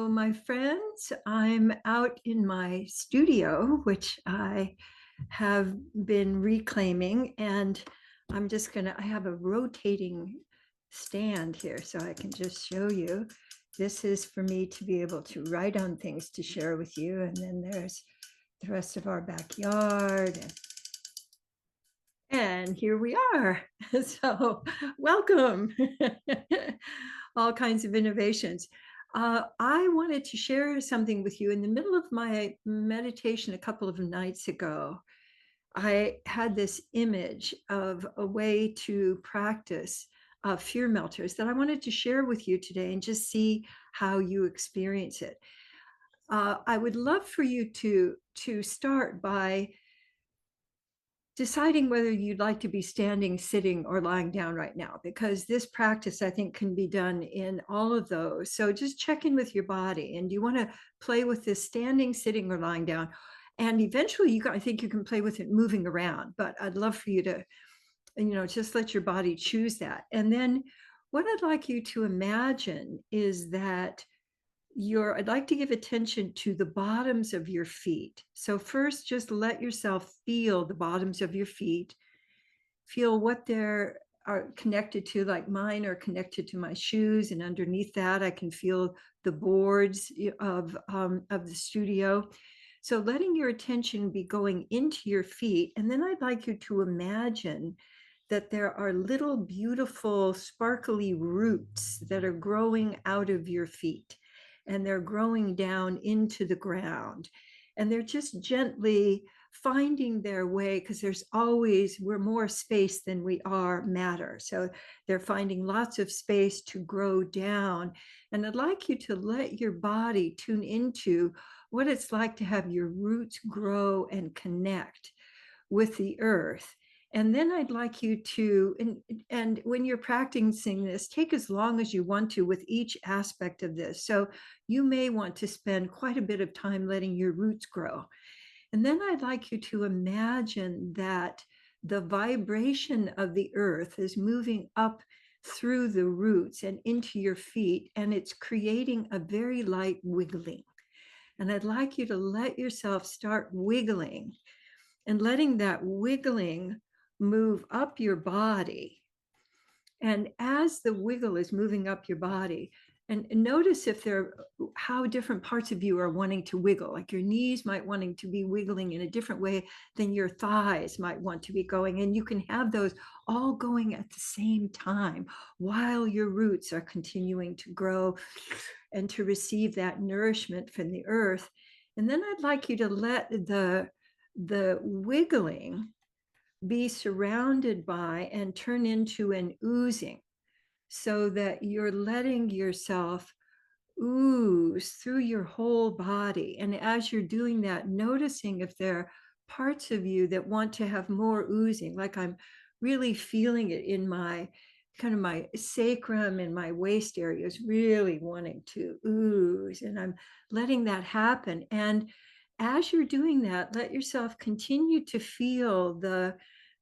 Hello, my friends. I'm out in my studio, which I have been reclaiming, and I have a rotating stand here so I can just show you. This is for me to be able to write on things to share with you. And then there's the rest of our backyard. And here we are. So, welcome. All kinds of innovations. I wanted to share something with you in the middle of my meditation a couple of nights ago. I had this image of a way to practice fear melters that I wanted to share with you today and just see how you experience it. I would love for you to start by deciding whether you'd like to be standing, sitting, or lying down right now, because this practice, I think, can be done in all of those. So just check in with your body. And do you want to play with this standing, sitting, or lying down? And eventually, I think you can play with it moving around. But I'd love for you to, just let your body choose that. And then what I'd like you to imagine is that I'd like to give attention to the bottoms of your feet. So first, just let yourself feel the bottoms of your feet. Feel what they're are connected to, like mine are connected to my shoes, and underneath that, I can feel the boards of the studio. So letting your attention be going into your feet, and then I'd like you to imagine that there are little beautiful sparkly roots that are growing out of your feet, and they're growing down into the ground, and they're just gently finding their way, because we're more space than we are matter. So they're finding lots of space to grow down. And I'd like you to let your body tune into what it's like to have your roots grow and connect with the earth. And then I'd like you to, and when you're practicing this, take as long as you want to with each aspect of this. So you may want to spend quite a bit of time letting your roots grow. And then I'd like you to imagine that the vibration of the earth is moving up through the roots and into your feet, and it's creating a very light wiggling. And I'd like you to let yourself start wiggling and letting that wiggling move up your body. And as the wiggle is moving up your body, and notice how different parts of you are wanting to wiggle. Like your knees might wanting to be wiggling in a different way than your thighs might want to be going. And you can have those all going at the same time while your roots are continuing to grow and to receive that nourishment from the earth. And then I'd like you to let the wiggling be surrounded by and turn into an oozing, so that you're letting yourself ooze through your whole body. And as you're doing that, noticing if there are parts of you that want to have more oozing, like I'm really feeling it in my my sacrum and my waist area is really wanting to ooze, and I'm letting that happen. And as you're doing that, let yourself continue to feel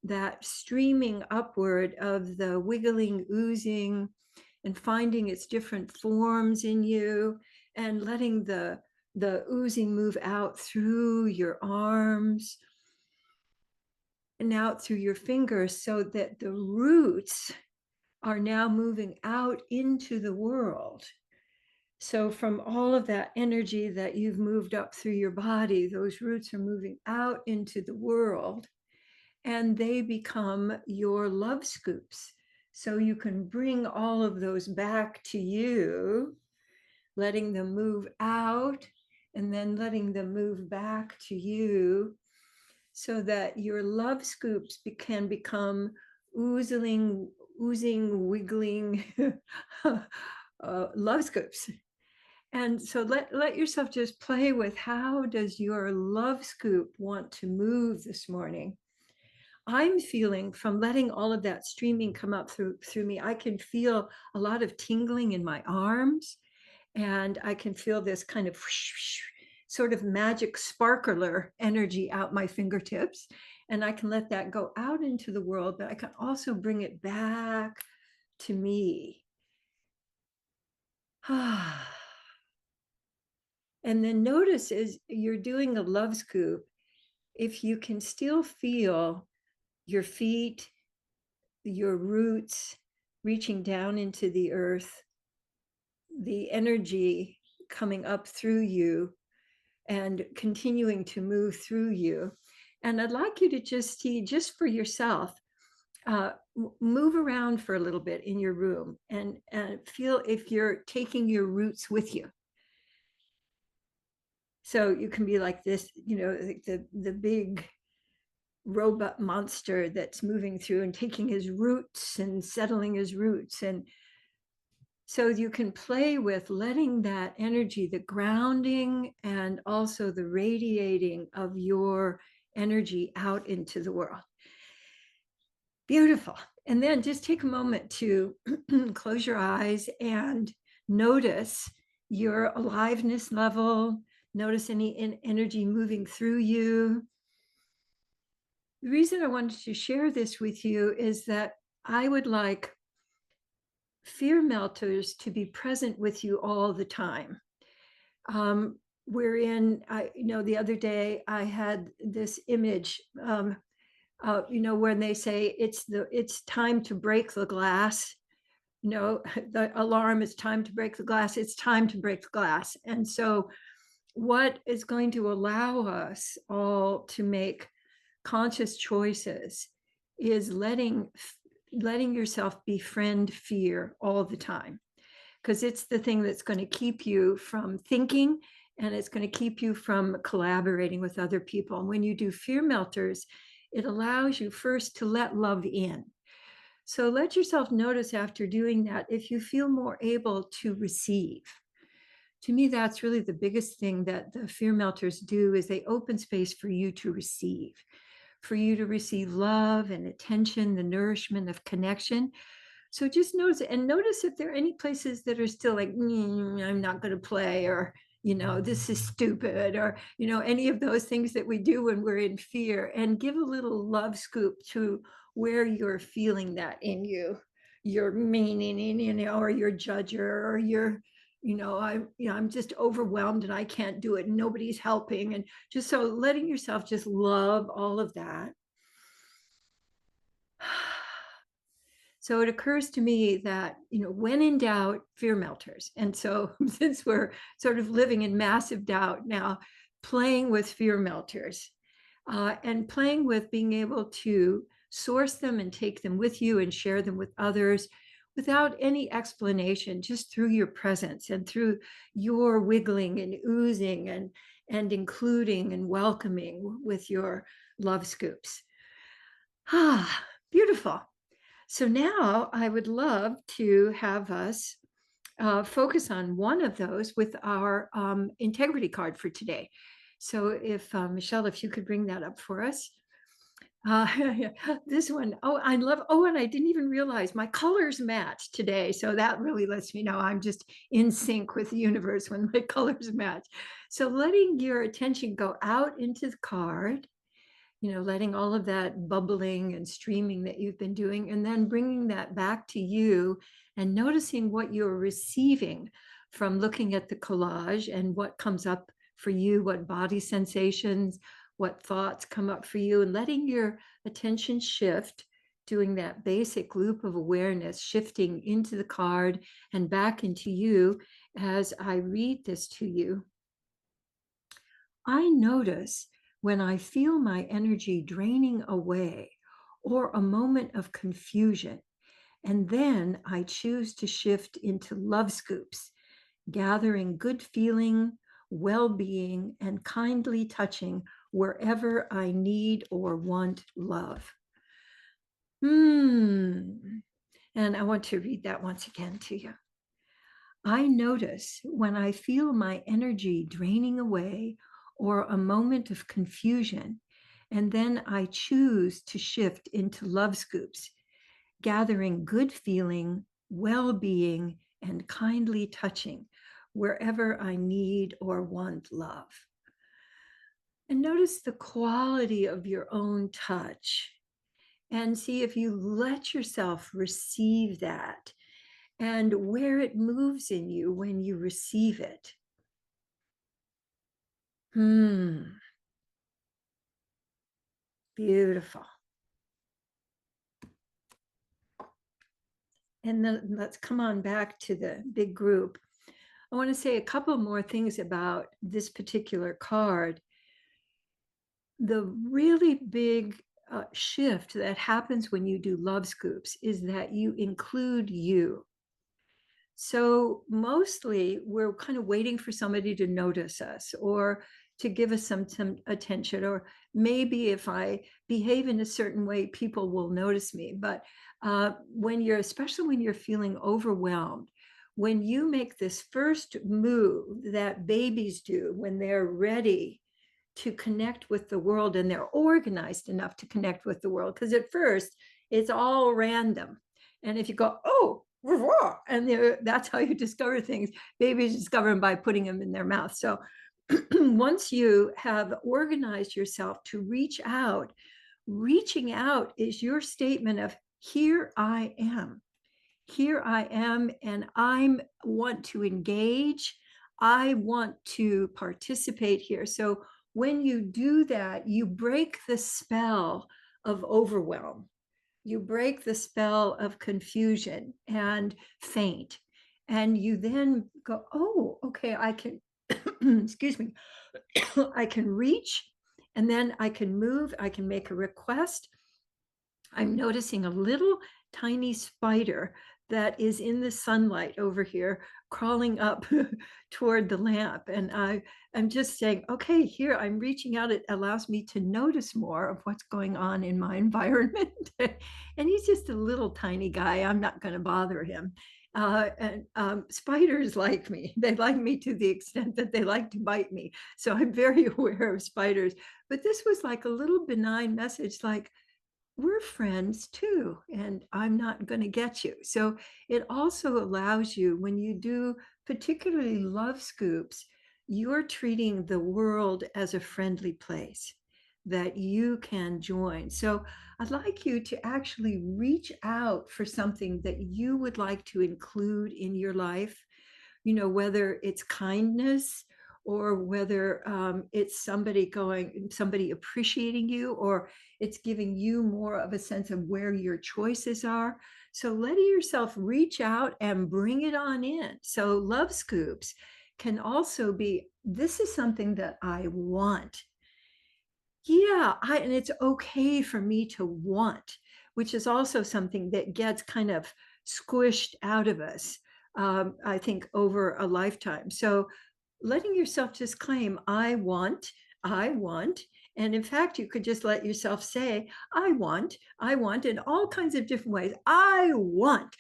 that streaming upward of the wiggling, oozing, and finding its different forms in you, and letting the oozing move out through your arms and out through your fingers, so that the roots are now moving out into the world. So from all of that energy that you've moved up through your body, those roots are moving out into the world, and they become your love scoops. So you can bring all of those back to you, letting them move out and then letting them move back to you, so that your love scoops can become oozing, wiggling love scoops. And so let yourself just play with, how does your love scoop want to move this morning? I'm feeling, from letting all of that streaming come up through me, I can feel a lot of tingling in my arms, and I can feel this kind of sort of magic sparkler energy out my fingertips. And I can let that go out into the world, but I can also bring it back to me. And then notice as you're doing a love scoop, if you can still feel your feet, your roots reaching down into the earth, the energy coming up through you and continuing to move through you. And I'd like you to just see, just for yourself, move around for a little bit in your room and feel if you're taking your roots with you. So you can be like this, like the big robot monster that's moving through and taking his roots and settling his roots. And so you can play with letting that energy, the grounding and also the radiating of your energy out into the world. Beautiful. And then just take a moment to close your eyes and notice your aliveness level. Notice any energy moving through you. The reason I wanted to share this with you is that I would like fear melters to be present with you all the time. The other day I had this image, when they say it's time to break the glass, the alarm, it's time to break the glass, it's time to break the glass. And so what is going to allow us all to make conscious choices is letting yourself befriend fear all the time, because it's the thing that's going to keep you from thinking, and it's going to keep you from collaborating with other people. And when you do fear melters, it allows you first to let love in. So let yourself notice after doing that if you feel more able to receive. To me, that's really the biggest thing that the fear melters do, is they open space for you to receive, for you to receive love and attention, the nourishment of connection. So just notice it, and notice if there are any places that are still like, I'm not going to play, or, this is stupid, or, any of those things that we do when we're in fear, and give a little love scoop to where you're feeling that in you, your meaning, or your judger, or your, I'm just overwhelmed and I can't do it. And nobody's helping. And just so letting yourself just love all of that. So it occurs to me that, when in doubt, fear melters. And so since we're sort of living in massive doubt now, playing with fear melters, and playing with being able to source them and take them with you and share them with others without any explanation, just through your presence and through your wiggling and oozing and including and welcoming with your love scoops. Ah, beautiful. So now I would love to have us focus on one of those with our integrity card for today. So if Michelle, if you could bring that up for us. This one, I love, and I didn't even realize my colors match today. So that really lets me know I'm just in sync with the universe when my colors match. So letting your attention go out into the card, letting all of that bubbling and streaming that you've been doing, and then bringing that back to you and noticing what you're receiving from looking at the collage and what comes up for you, what body sensations, what thoughts come up for you, and letting your attention shift, doing that basic loop of awareness, shifting into the card and back into you as I read this to you. I notice when I feel my energy draining away or a moment of confusion, and then I choose to shift into love scoops, gathering good feeling, well being, and kindly touching wherever I need or want love. And I want to read that once again to you. I notice when I feel my energy draining away or a moment of confusion, and then I choose to shift into love scoops, gathering good feeling, well being, and kindly touching wherever I need or want love. And notice the quality of your own touch, and see if you let yourself receive that and where it moves in you when you receive it. Hmm. Beautiful. And then let's come on back to the big group. I want to say a couple more things about this particular card. The really big shift that happens when you do love scoops is that you include you. So mostly we're kind of waiting for somebody to notice us or to give us some attention, or maybe if I behave in a certain way, people will notice me. But when you're, especially when you're feeling overwhelmed, when you make this first move that babies do when they're ready to connect with the world and they're organized enough to connect with the world, because at first it's all random. And if you go, oh, and that's how you discover things. Babies discover them by putting them in their mouth. So once you have organized yourself to reach out, reaching out is your statement of, here I am. Here I am, and I want to engage. I want to participate here. So when you do that, you break the spell of overwhelm. You break the spell of confusion and faint. And you then go, oh, okay, I can, excuse me, I can reach, and then I can move, I can make a request. I'm noticing a little tiny spider that is in the sunlight over here, crawling up toward the lamp. And I'm just saying, okay, here I'm reaching out. It allows me to notice more of what's going on in my environment. And he's just a little tiny guy. I'm not going to bother him. And spiders like me. They like me to the extent that they like to bite me. So I'm very aware of spiders. But this was like a little benign message, like, we're friends too, and I'm not going to get you. So it also allows you, when you do particularly love scoops, you're treating the world as a friendly place that you can join. So I'd like you to actually reach out for something that you would like to include in your life, whether it's kindness, or whether it's somebody appreciating you, or it's giving you more of a sense of where your choices are. So letting yourself reach out and bring it on in. So love scoops can also be, this is something that I want. Yeah, and it's okay for me to want, which is also something that gets kind of squished out of us, I think, over a lifetime. So letting yourself just claim, I want. And in fact, you could just let yourself say, I want in all kinds of different ways. I want,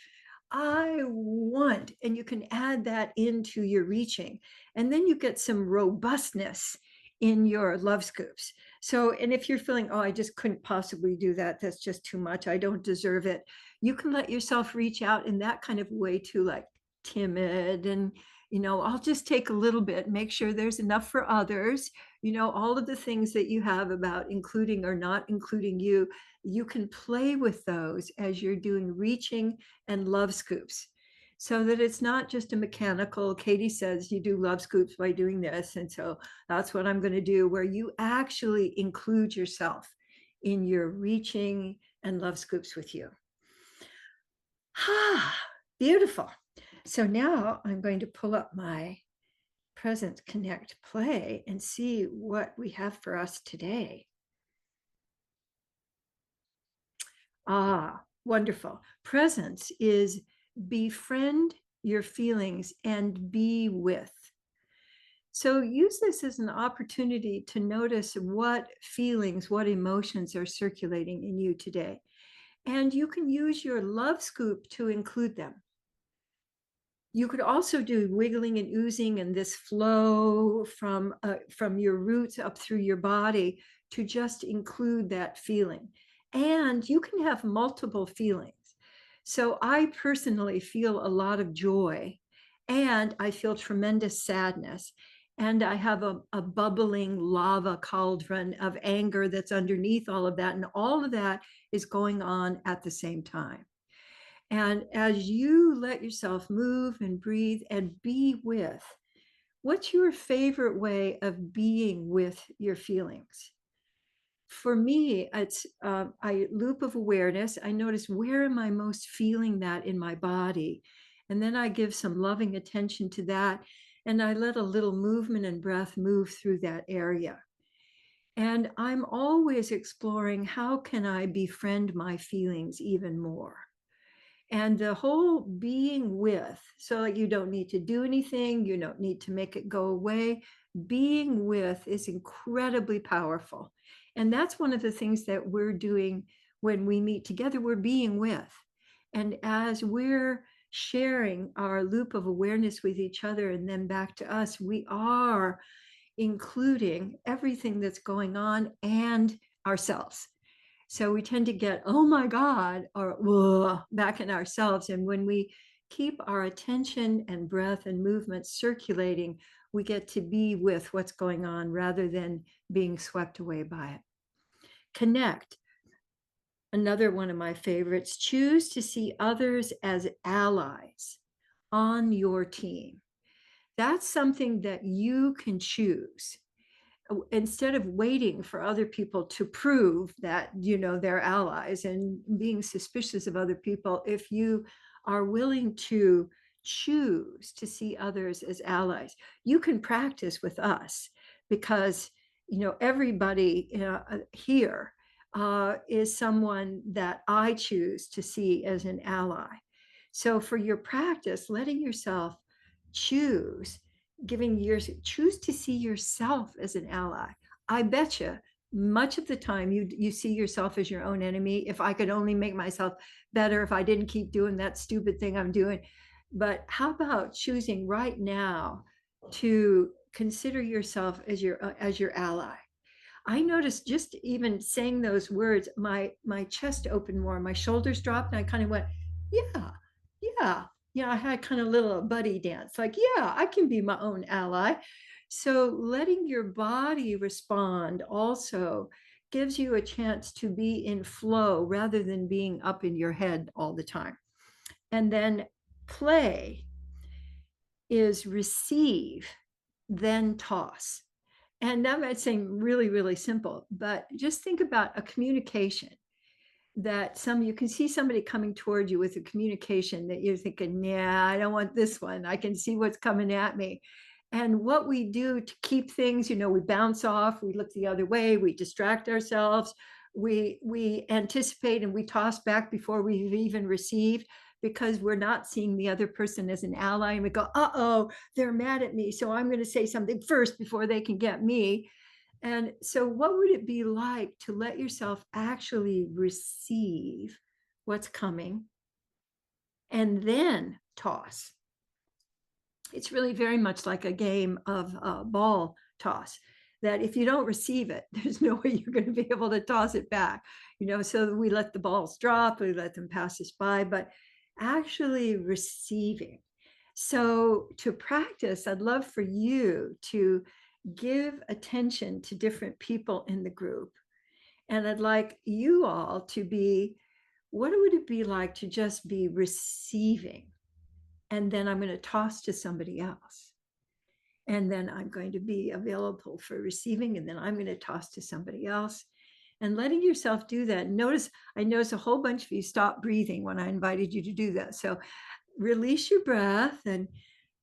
and you can add that into your reaching. And then you get some robustness in your love scoops. So, and if you're feeling, oh, I just couldn't possibly do that, that's just too much, I don't deserve it, you can let yourself reach out in that kind of way too, like timid and, I'll just take a little bit, make sure there's enough for others, all of the things that you have about including or not including you. You can play with those as you're doing reaching and love scoops, so that it's not just a mechanical, Katie says you do love scoops by doing this, and so that's what I'm going to do, where you actually include yourself in your reaching and love scoops with you. Ah, beautiful. So now I'm going to pull up my Present Connect play and see what we have for us today. Ah, wonderful. Presence is befriend your feelings and be with. So use this as an opportunity to notice what feelings, what emotions are circulating in you today. And you can use your love scoop to include them. You could also do wiggling and oozing and this flow from your roots up through your body to just include that feeling. And you can have multiple feelings. So I personally feel a lot of joy, and I feel tremendous sadness. And I have a bubbling lava cauldron of anger that's underneath all of that. And all of that is going on at the same time. And as you let yourself move and breathe and be with What's your favorite way of being with your feelings? For me, it's I loop of awareness. I notice where am I most feeling that in my body, and then I give some loving attention to that, and I let a little movement and breath move through that area. And I'm always exploring how can I befriend my feelings even more. And the whole being with, so like you don't need to do anything, you don't need to make it go away. Being with is incredibly powerful. And that's one of the things that we're doing when we meet together, we're being with. And as we're sharing our loop of awareness with each other and then back to us, we are including everything that's going on and ourselves. So we tend to get, oh my God, or whoa, back in ourselves. And when we keep our attention and breath and movement circulating, we get to be with what's going on rather than being swept away by it. Connect, another one of my favorites. Choose to see others as allies on your team. That's something that you can choose instead of waiting for other people to prove that they're allies and being suspicious of other people. If you are willing to choose to see others as allies, you can practice with us, because everybody here is someone that I choose to see as an ally. So for your practice, letting yourself choose, choose to see yourself as an ally. I bet you much of the time you see yourself as your own enemy. If I could only make myself better, if I didn't keep doing that stupid thing I'm doing. But how about choosing right now to consider yourself as your ally? I noticed just even saying those words, my chest opened more, my shoulders dropped, and I kind of went, yeah, yeah, yeah. I had kind of little buddy dance, like, yeah, I can be my own ally. So letting your body respond also gives you a chance to be in flow rather than being up in your head all the time. And then play is receive, then toss. And that might seem really, really simple, but just think about a communication that you can see somebody coming toward you with a communication that you're thinking, yeah, I don't want this one. I can see what's coming at me. And what we do to keep things, we bounce off, we look the other way, we distract ourselves, we anticipate and we toss back before we've even received, because we're not seeing the other person as an ally. And we go, uh-oh, they're mad at me, so I'm going to say something first before they can get me. And so, what would it be like to let yourself actually receive what's coming and then toss? It's really very much like a game of ball toss, that if you don't receive it, there's no way you're going to be able to toss it back. So we let the balls drop, we let them pass us by, but actually receiving. So to practice, I'd love for you to give attention to different people in the group. And I'd like you all to be, what would it be like to just be receiving? And then I'm going to toss to somebody else. And then I'm going to be available for receiving. And then I'm going to toss to somebody else. And letting yourself do that. I notice a whole bunch of you stopped breathing when I invited you to do that. So release your breath and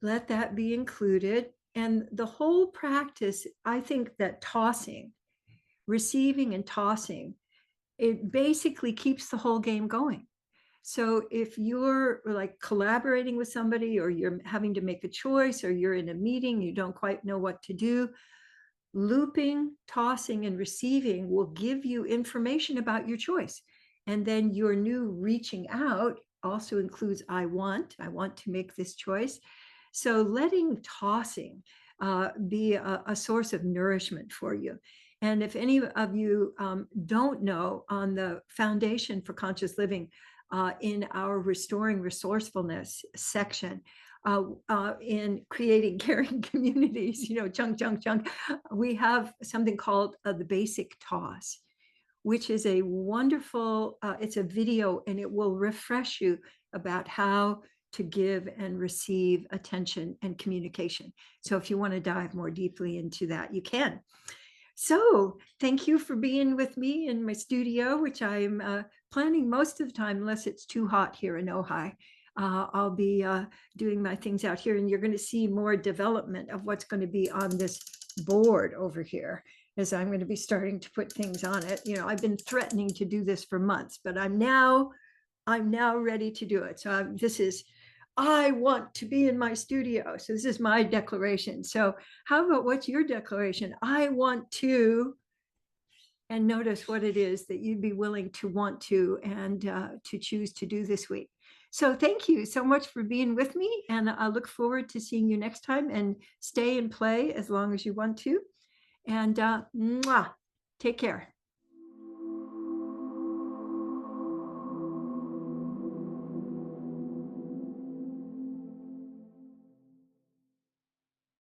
let that be included. And the whole practice, I think that tossing, receiving and tossing, it basically keeps the whole game going. So if you're like collaborating with somebody, or you're having to make a choice, or you're in a meeting, you don't quite know what to do, looping, tossing, and receiving will give you information about your choice. And then your new reaching out also includes, I want to make this choice. So letting tossing be a source of nourishment for you. And if any of you don't know, on the Foundation for Conscious Living, in our Restoring Resourcefulness section, in creating caring communities, chunk, we have something called the Basic Toss, which is a wonderful, it's a video, and it will refresh you about how to give and receive attention and communication. So if you want to dive more deeply into that, you can. So thank you for being with me in my studio, which I'm planning most of the time, unless it's too hot here in Ojai. I'll be doing my things out here, and you're going to see more development of what's going to be on this board over here, as I'm going to be starting to put things on it. You know, I've been threatening to do this for months, but I'm now ready to do it. So this is, I want to be in my studio. So this is my declaration. So how about what's your declaration? I want to, and notice what it is that you'd be willing to want to and to choose to do this week. So thank you so much for being with me. And I look forward to seeing you next time, and stay and play as long as you want to. And mwah, take care.